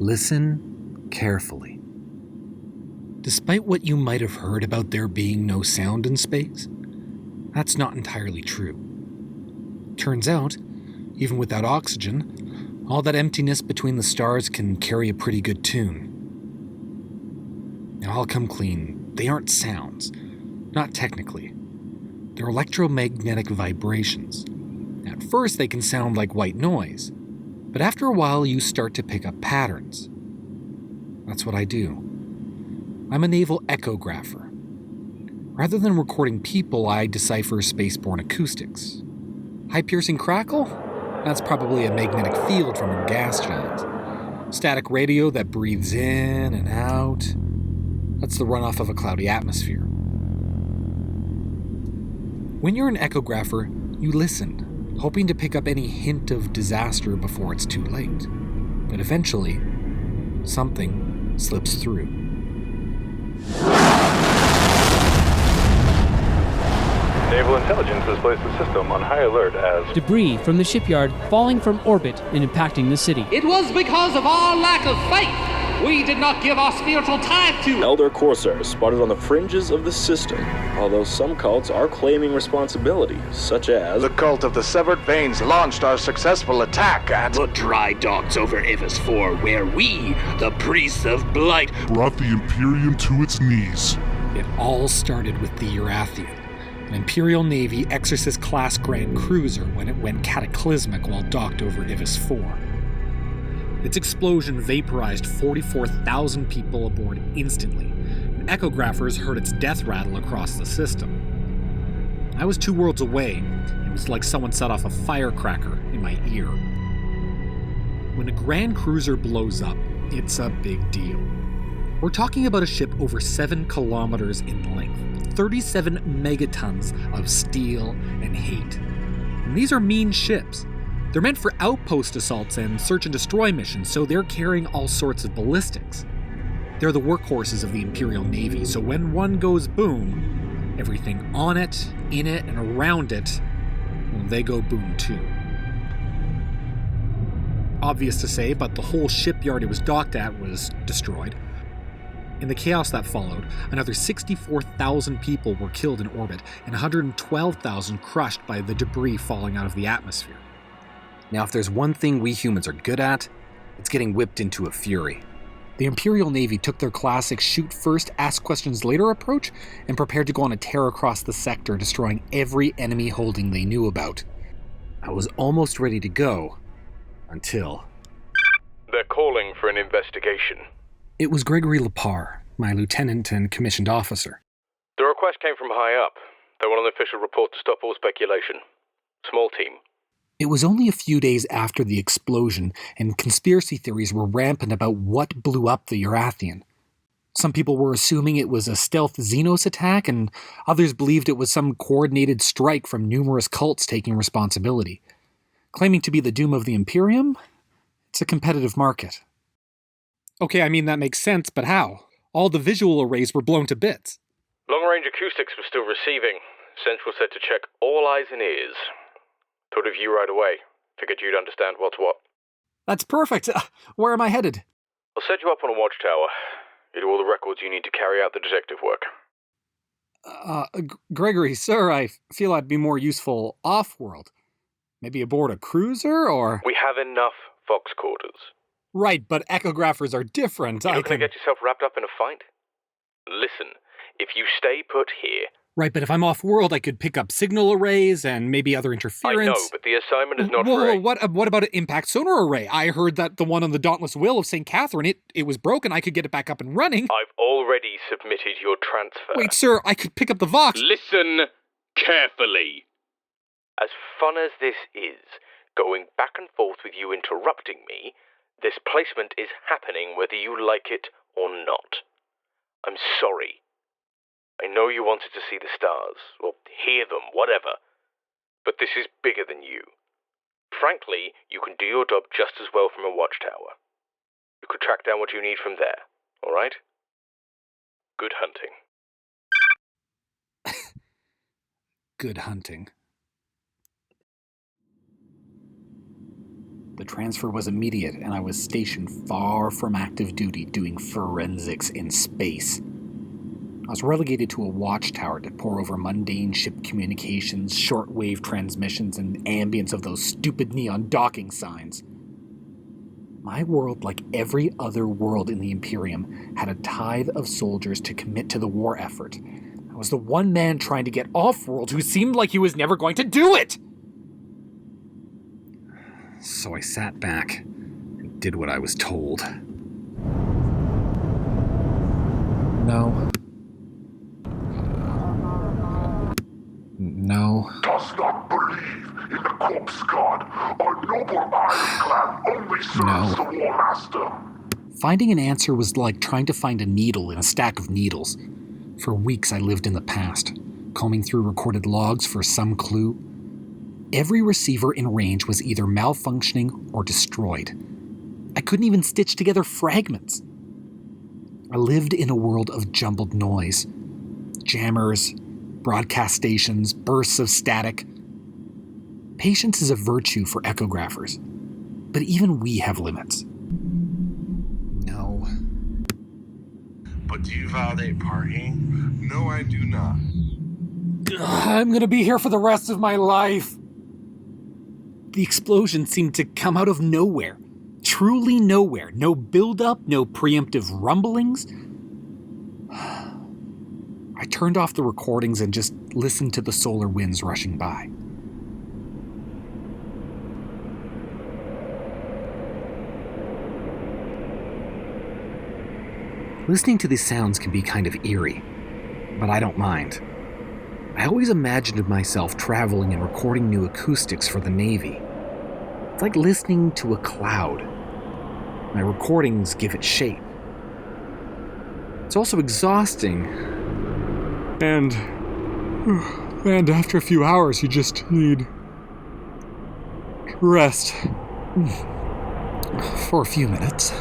listen carefully. Despite what you might have heard about there being no sound in space, that's not entirely true. Turns out, even without oxygen, all that emptiness between the stars can carry a pretty good tune. Now I'll come clean, they aren't sounds. Not technically. They're electromagnetic vibrations. At first they can sound like white noise, but after a while you start to pick up patterns. That's what I do. I'm a naval echographer. Rather than recording people, I decipher spaceborn acoustics. High-piercing crackle? That's probably a magnetic field from a gas giant. Static radio that breathes in and out. That's the runoff of a cloudy atmosphere. When you're an echographer, you listen, hoping to pick up any hint of disaster before it's too late. But eventually, something slips through. Naval Intelligence has placed the system on high alert as debris from the shipyard falling from orbit and impacting the city. It was because of our lack of faith we did not give our spiritual tithe to Elder Corsairs spotted on the fringes of the system, although some cults are claiming responsibility, such as the cult of the severed veins launched our successful attack at the dry docks over Ivis 4, where we, the priests of blight, brought the Imperium to its knees. It all started with the Irathient, an Imperial Navy Exorcist-class Grand Cruiser when it went cataclysmic while docked over Ivis 4. Its explosion vaporized 44,000 people aboard instantly, and echographers heard its death rattle across the system. I was 2 worlds away, and it was like someone set off a firecracker in my ear. When a Grand Cruiser blows up, it's a big deal. We're talking about a ship over 7 kilometers in length, 37 megatons of steel and hate. And these are mean ships. They're meant for outpost assaults and search and destroy missions, so they're carrying all sorts of ballistics. They're the workhorses of the Imperial Navy, so when one goes boom, everything on it, in it, and around it, well, they go boom too. Obvious to say, but the whole shipyard it was docked at was destroyed. In the chaos that followed, another 64,000 people were killed in orbit, and 112,000 crushed by the debris falling out of the atmosphere. Now, if there's one thing we humans are good at, it's getting whipped into a fury. The Imperial Navy took their classic shoot first, ask questions later approach and prepared to go on a tear across the sector, destroying every enemy holding they knew about. I was almost ready to go, until... They're calling for an investigation. It was Gregory Lepar, my lieutenant and commissioned officer. The request came from high up. They want an official report to stop all speculation. Small team. It was only a few days after the explosion, and conspiracy theories were rampant about what blew up the Irathient. Some people were assuming it was a stealth Xenos attack, and others believed it was some coordinated strike from numerous cults taking responsibility. Claiming to be the doom of the Imperium? It's a competitive market. Okay, I mean that makes sense, but how? All the visual arrays were blown to bits. Long-range acoustics were still receiving. Central said to check all eyes and ears. Thought of you right away. Figured you'd understand what's what. That's perfect. Where am I headed? I'll set you up on a watchtower. You do all the records you need to carry out the detective work. Gregory, sir, I feel I'd be more useful off-world. Maybe aboard a cruiser, or... We have enough Fox quarters. Right, but echographers are different. You're not going to get yourself wrapped up in a fight? Listen, if you stay put here... Right, but if I'm off-world, I could pick up signal arrays and maybe other interference. I know, but the assignment is not Whoa, what about an impact sonar array? I heard that the one on the Dauntless Will of St. Catherine, it was broken. I could get it back up and running. I've already submitted your transfer. Wait, sir, I could pick up the Vox. Listen carefully. As fun as this is, going back and forth with you interrupting me, this placement is happening whether you like it or not. I'm sorry. I know you wanted to see the stars, or hear them, whatever, but this is bigger than you. Frankly, you can do your job just as well from a watchtower. You could track down what you need from there, all right? Good hunting. Good hunting. The transfer was immediate, and I was stationed far from active duty doing forensics in space. I was relegated to a watchtower to pore over mundane ship communications, shortwave transmissions, and ambience of those stupid neon docking signs. My world, like every other world in the Imperium, had a tithe of soldiers to commit to the war effort. I was the one man trying to get off-world who seemed like he was never going to do it! So I sat back and did what I was told. No. No. Does not believe in the corpse god. Our noble ironclad only serves the war master. Finding an answer was like trying to find a needle in a stack of needles. For weeks I lived in the past, combing through recorded logs for some clue. Every receiver in range was either malfunctioning or destroyed. I couldn't even stitch together fragments. I lived in a world of jumbled noise. Jammers, broadcast stations, bursts of static. Patience is a virtue for echographers, but even we have limits. No. But do you validate partying? No, I do not. I'm gonna be here for the rest of my life. The explosion seemed to come out of nowhere. Truly nowhere. No build-up, no preemptive rumblings. I turned off the recordings and just listened to the solar winds rushing by. Listening to these sounds can be kind of eerie, but I don't mind. I always imagined myself traveling and recording new acoustics for the Navy. It's like listening to a cloud. My recordings give it shape. It's also exhausting. And after a few hours, you just need rest. For a few minutes.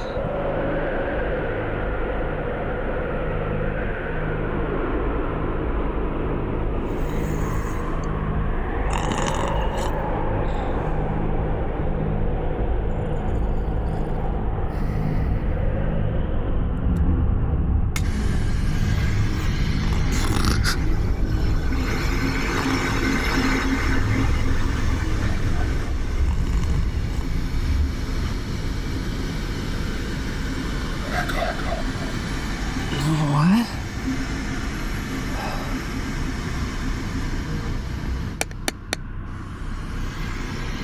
What?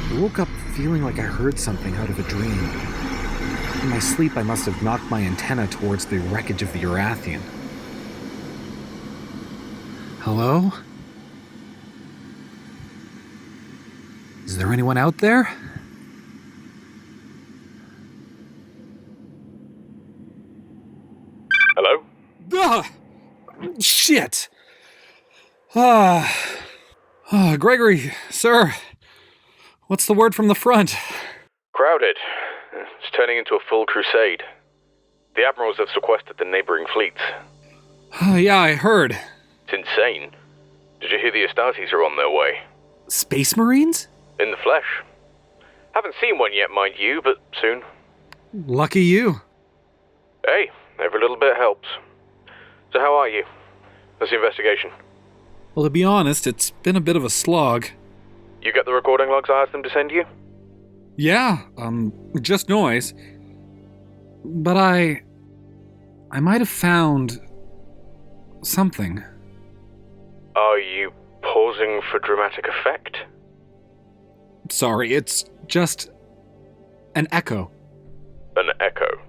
I woke up feeling like I heard something out of a dream. In my sleep, I must have knocked my antenna towards the wreckage of the Irathient. Hello? Is there anyone out there? Hello? Shit! Gregory, sir. What's the word from the front? Crowded. It's turning into a full crusade. The admirals have sequestered the neighboring fleets. Yeah, I heard. It's insane. Did you hear the Astartes are on their way? Space Marines? In the flesh. Haven't seen one yet, mind you, but soon. Lucky you. Hey, every little bit helps. So how are you? How's the investigation? Well, to be honest, it's been a bit of a slog. You get the recording logs I asked them to send you? Yeah, just noise. But I might have found something. Are you pausing for dramatic effect? Sorry, it's just an echo. An echo?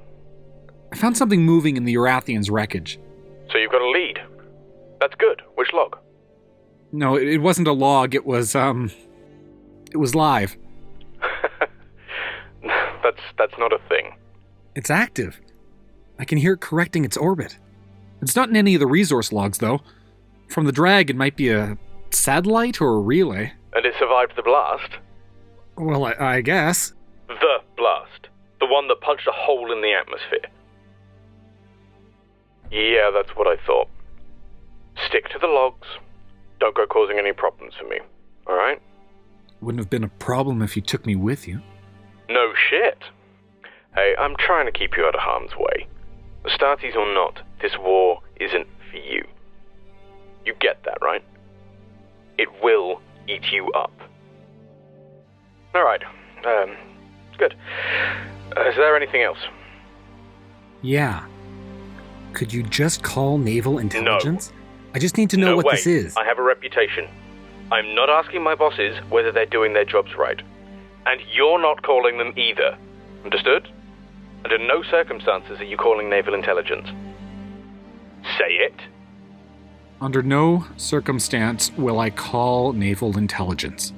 I found something moving in the Irathient's wreckage. So you've got a lead. That's good. Which log? No, it wasn't a log, it was live. That's not a thing. It's active. I can hear it correcting its orbit. It's not in any of the resource logs, though. From the drag, it might be a satellite or a relay. And it survived the blast? Well, I guess. The blast. The one that punched a hole in the atmosphere. Yeah, that's what I thought. Stick to the logs. Don't go causing any problems for me, alright? Wouldn't have been a problem if you took me with you. No shit. Hey, I'm trying to keep you out of harm's way. Astartes or not, this war isn't for you. You get that, right? It will eat you up. Alright, good. Is there anything else? Yeah. Could you just call Naval Intelligence? No. I just need to know what this is. I have a reputation. I'm not asking my bosses whether they're doing their jobs right. And you're not calling them either. Understood? Under no circumstances are you calling Naval Intelligence. Say it. Under no circumstance will I call Naval Intelligence.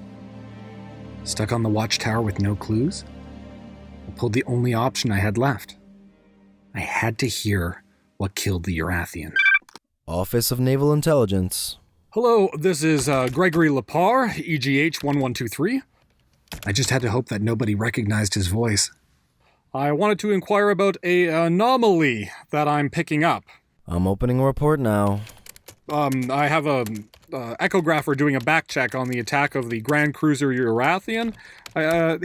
Stuck on the watchtower with no clues? I pulled the only option I had left. I had to hear what killed the Irathient. Office of Naval Intelligence. Hello, this is Gregory Lepar, EGH 1123. I just had to hope that nobody recognized his voice. I wanted to inquire about a anomaly that I'm picking up. I'm opening a report now. I have a echographer doing a back check on the attack of the Grand Cruiser Irathient.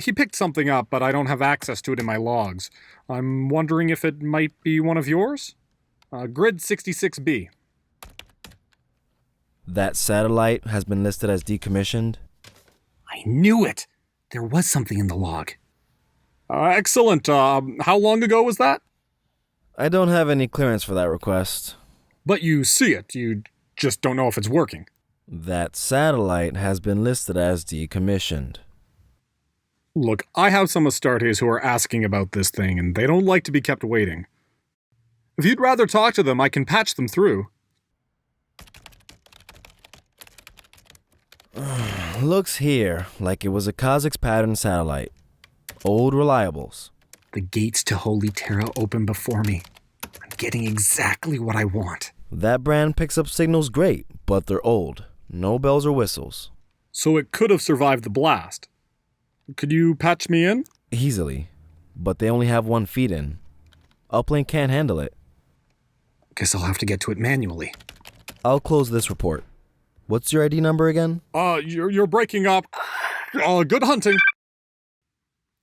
He picked something up, but I don't have access to it in my logs. I'm wondering if it might be one of yours? Grid 66B. That satellite has been listed as decommissioned. I knew it! There was something in the log. Excellent. How long ago was that? I don't have any clearance for that request. But you see it. You just don't know if it's working. That satellite has been listed as decommissioned. Look, I have some Astartes who are asking about this thing, and they don't like to be kept waiting. If you'd rather talk to them, I can patch them through. Looks here like it was a Kha'Zix pattern satellite. Old reliables. The gates to Holy Terra open before me. I'm getting exactly what I want. That brand picks up signals great, but they're old. No bells or whistles. So it could have survived the blast. Could you patch me in? Easily. But they only have one feed in. Uplink can't handle it. Guess I'll have to get to it manually. I'll close this report. What's your ID number again? You're breaking up. Good hunting.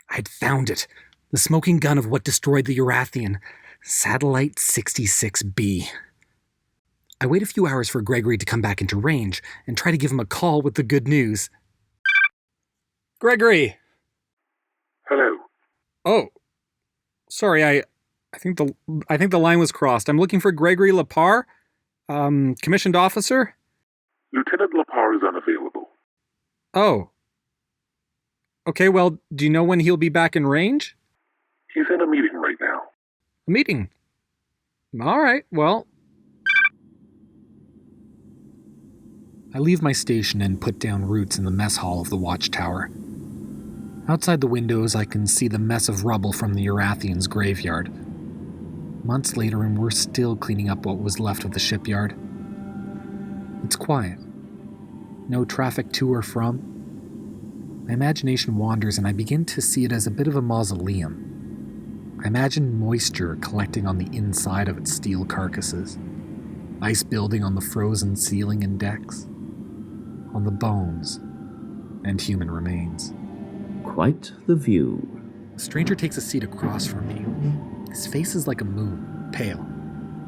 I'd found it. The smoking gun of what destroyed the Irathient. Satellite 66B. I wait a few hours for Gregory to come back into range and try to give him a call with the good news. Gregory! Hello. Oh. Sorry, I think the line was crossed. I'm looking for Gregory Lepar, commissioned officer. Lieutenant Lepar is unavailable. Oh. Okay, well, do you know when he'll be back in range? He's in a meeting right now. A meeting? All right, well. I leave my station and put down roots in the mess hall of the watchtower. Outside the windows, I can see the mess of rubble from the Irathient's graveyard. Months later, and we're still cleaning up what was left of the shipyard. It's quiet. No traffic to or from. My imagination wanders and I begin to see it as a bit of a mausoleum. I imagine moisture collecting on the inside of its steel carcasses. Ice building on the frozen ceiling and decks. On the bones and human remains. Quite the view. The stranger takes a seat across from me. His face is like a moon, pale.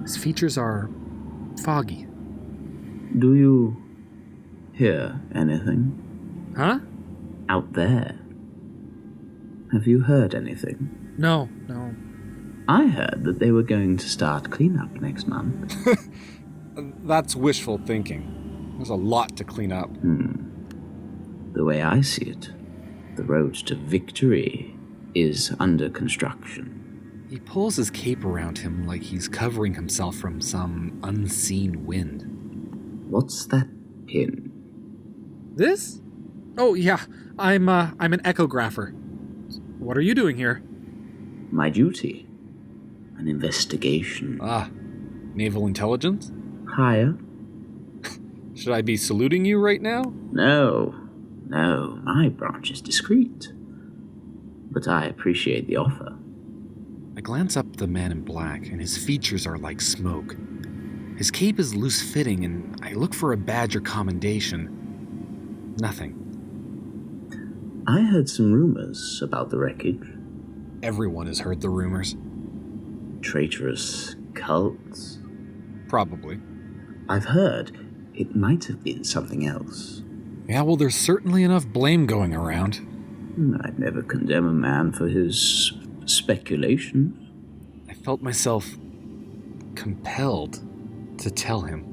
His features are foggy. Do you hear anything? Huh? Out there. Have you heard anything? No. I heard that they were going to start cleanup next month. That's wishful thinking. There's a lot to clean up. The way I see it, the road to victory is under construction. He pulls his cape around him like he's covering himself from some unseen wind. What's that pin? This? Oh, yeah. I'm an echographer. What are you doing here? My duty. An investigation. Ah, naval intelligence? Higher? Should I be saluting you right now? No, my branch is discreet. But I appreciate the offer. I glance up at the man in black, and his features are like smoke. His cape is loose-fitting, and I look for a badge or commendation. Nothing. I heard some rumors about the wreckage. Everyone has heard the rumors. Traitorous cults? Probably. I've heard it might have been something else. Yeah, well, there's certainly enough blame going around. I'd never condemn a man for his speculations. I felt myself compelled to tell him.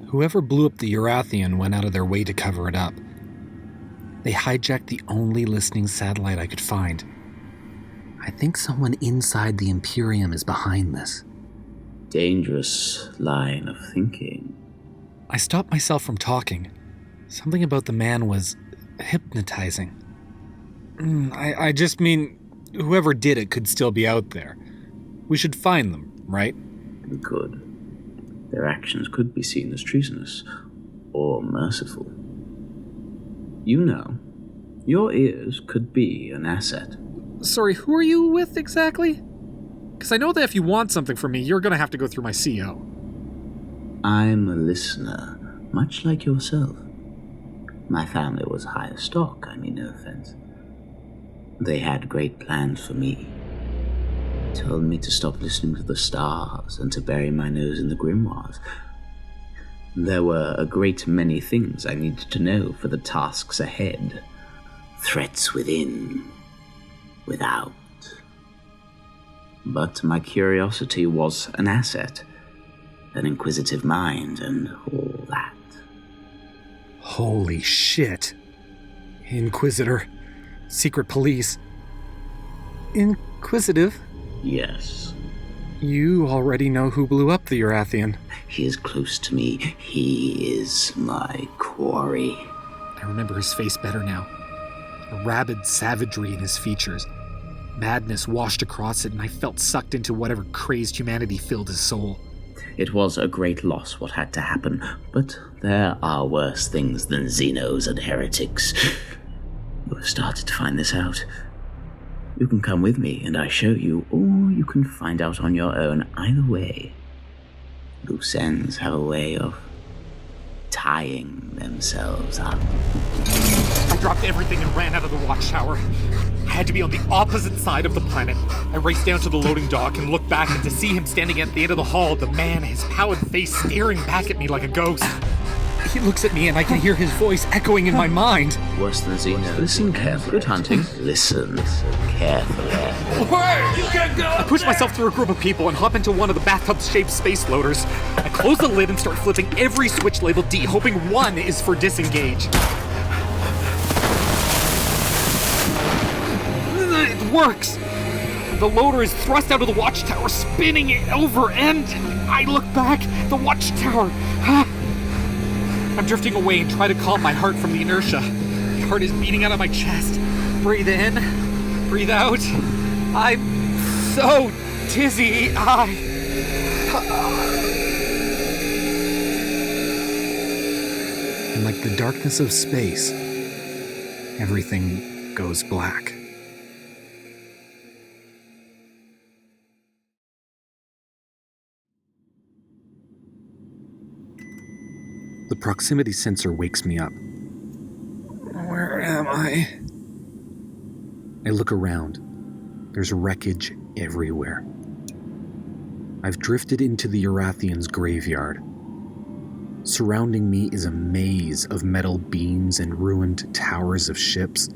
Whoever blew up the Irathient went out of their way to cover it up. They hijacked the only listening satellite I could find. I think someone inside the Imperium is behind this. Dangerous line of thinking. I stopped myself from talking. Something about the man was hypnotizing. I just mean, whoever did it could still be out there. We should find them, right? We could. Their actions could be seen as treasonous or merciful. You know, your ears could be an asset. Sorry, who are you with exactly? Because I know that if you want something from me, you're going to have to go through my CO. I'm a listener, much like yourself. My family was higher stock, I mean no offense. They had great plans for me. Told me to stop listening to the stars and to bury my nose in the grimoires. There were a great many things I needed to know for the tasks ahead. Threats within, without. But my curiosity was an asset, an inquisitive mind, and all that. Holy shit. Inquisitor. Secret police. Inquisitive? Yes. You already know who blew up the Irathient. He is close to me. He is my quarry. I remember his face better now. A rabid savagery in his features. Madness washed across it, and I felt sucked into whatever crazed humanity filled his soul. It was a great loss what had to happen, but there are worse things than Xenos and heretics. You have started to find this out. You can come with me and I show you, or you can find out on your own. Either way, loose ends have a way of tying themselves up. I dropped everything and ran out of the watchtower. I had to be on the opposite side of the planet. I raced down to the loading dock and looked back, and to see him standing at the end of the hall, the man, his pallid face staring back at me like a ghost. He looks at me and I can hear his voice echoing in my mind. Worse than Xenos. Listen carefully. Good hunting. Listen carefully. You can't go! I push myself through a group of people and hop into one of the bathtub-shaped space loaders. I close the lid and start flipping every switch labeled D, hoping one is for disengage. It works! The loader is thrust out of the watchtower, spinning it over end. I look back, the watchtower. I'm drifting away and try to calm my heart from the inertia. My heart is beating out of my chest. Breathe in, breathe out. I'm so dizzy. And like the darkness of space, everything goes black. The proximity sensor wakes me up. Where am I? I look around. There's wreckage everywhere. I've drifted into the Irathient's graveyard. Surrounding me is a maze of metal beams and ruined towers of ships.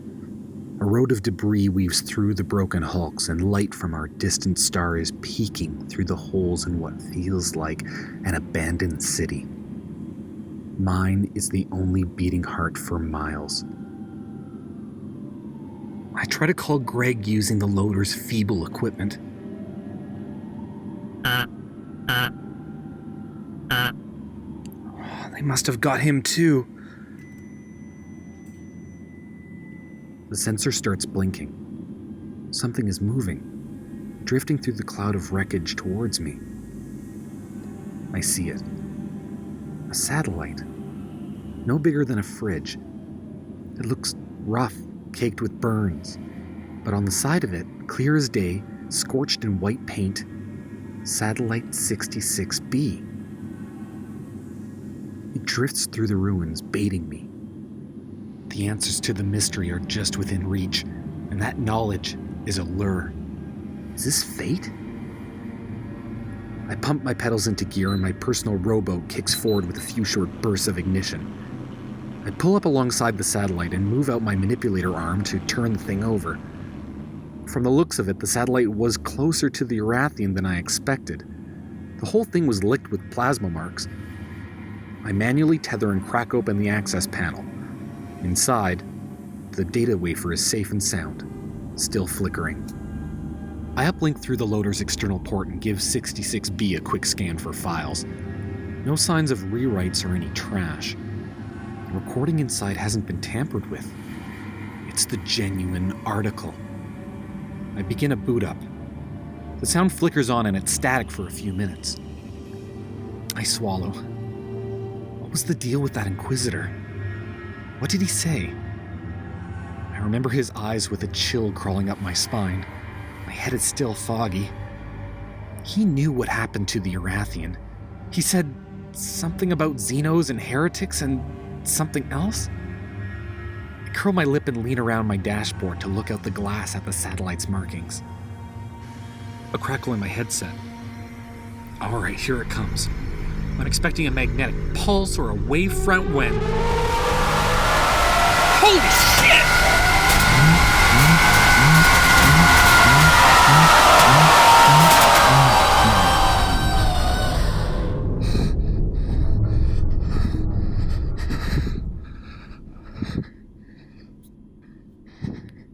A road of debris weaves through the broken hulks, and light from our distant star is peeking through the holes in what feels like an abandoned city. Mine is the only beating heart for miles. I try to call Greg using the loader's feeble equipment. They must have got him too. The sensor starts blinking. Something is moving, drifting through the cloud of wreckage towards me. I see it. A satellite. No bigger than a fridge. It looks rough, caked with burns. But on the side of it, clear as day, scorched in white paint, Satellite 66B. It drifts through the ruins, baiting me. The answers to the mystery are just within reach, and that knowledge is a lure. Is this fate? I pump my pedals into gear and my personal rowboat kicks forward with a few short bursts of ignition. I pull up alongside the satellite and move out my manipulator arm to turn the thing over. From the looks of it, the satellite was closer to the Irathient than I expected. The whole thing was licked with plasma marks. I manually tether and crack open the access panel. Inside, the data wafer is safe and sound, still flickering. I uplink through the loader's external port and give 66B a quick scan for files. No signs of rewrites or any trash. The recording inside hasn't been tampered with. It's the genuine article. I begin a boot up. The sound flickers on and it's static for a few minutes. I swallow. What was the deal with that Inquisitor? What did he say? I remember his eyes with a chill crawling up my spine. My head is still foggy. He knew what happened to the Irathient. He said something about Xenos and heretics and something else? I curl my lip and lean around my dashboard to look out the glass at the satellite's markings. A crackle in my headset. Alright, here it comes. I'm expecting a magnetic pulse or a wave front when... Holy shit!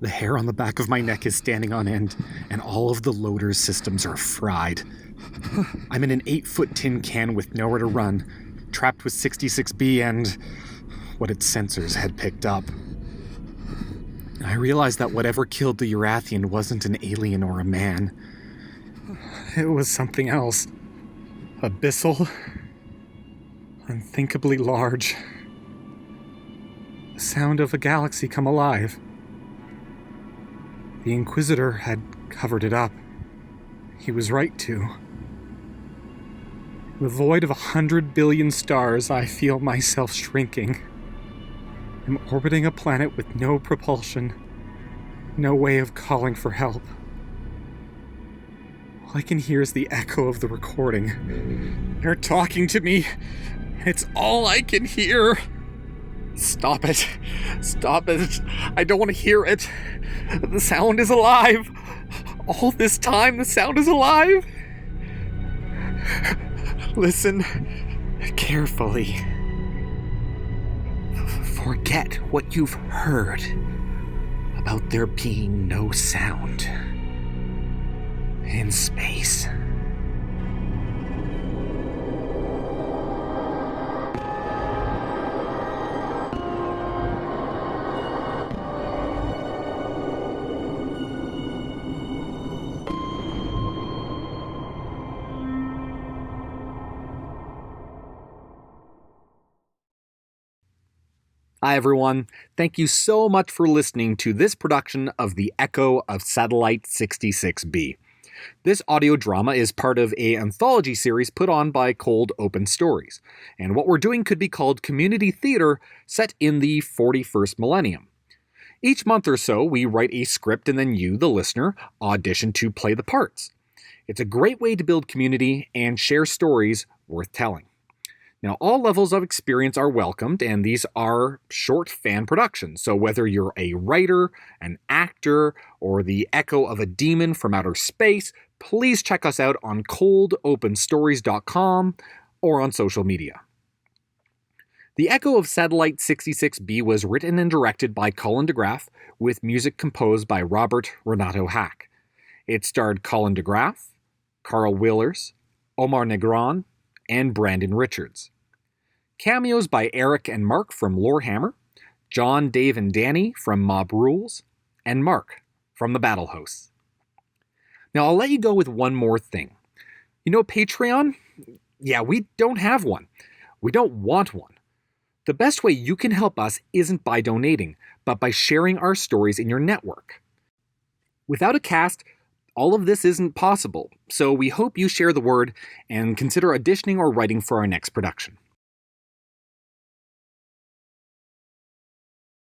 The hair on the back of my neck is standing on end, and all of the loader's systems are fried. I'm in an 8-foot tin can with nowhere to run, trapped with 66B and what its sensors had picked up. I realized that whatever killed the Irathient wasn't an alien or a man. It was something else. Abyssal. Unthinkably large. The sound of a galaxy come alive. The Inquisitor had covered it up. He was right to. In the void of 100 billion stars, I feel myself shrinking. I'm orbiting a planet with no propulsion, no way of calling for help. All I can hear is the echo of the recording. They're talking to me. It's all I can hear. Stop it. Stop it. I don't want to hear it. The sound is alive. All this time, the sound is alive. Listen carefully. Forget what you've heard about there being no sound in space. Hi everyone, thank you so much for listening to this production of The Echo of Satellite 66B. This audio drama is part of an anthology series put on by Cold Open Stories, and what we're doing could be called community theater set in the 41st millennium. Each month or so, we write a script and then you, the listener, audition to play the parts. It's a great way to build community and share stories worth telling. Now, all levels of experience are welcomed, and these are short fan productions. So whether you're a writer, an actor, or the echo of a demon from outer space, please check us out on coldopenstories.com or on social media. The Echo of Satellite 66B was written and directed by Colin DeGraff, with music composed by Robert Renato Hack. It starred Colin DeGraff, Carl Willers, Omar Negron, and Brandon Richards. Cameos by Eric and Mark from Warhammer, John, Dave, and Danny from Mob Rules, and Mark from the Battle Hosts. Now, I'll let you go with one more thing. You know, Patreon? Yeah, we don't have one. We don't want one. The best way you can help us isn't by donating, but by sharing our stories in your network. Without a cast, all of this isn't possible, so we hope you share the word and consider auditioning or writing for our next production.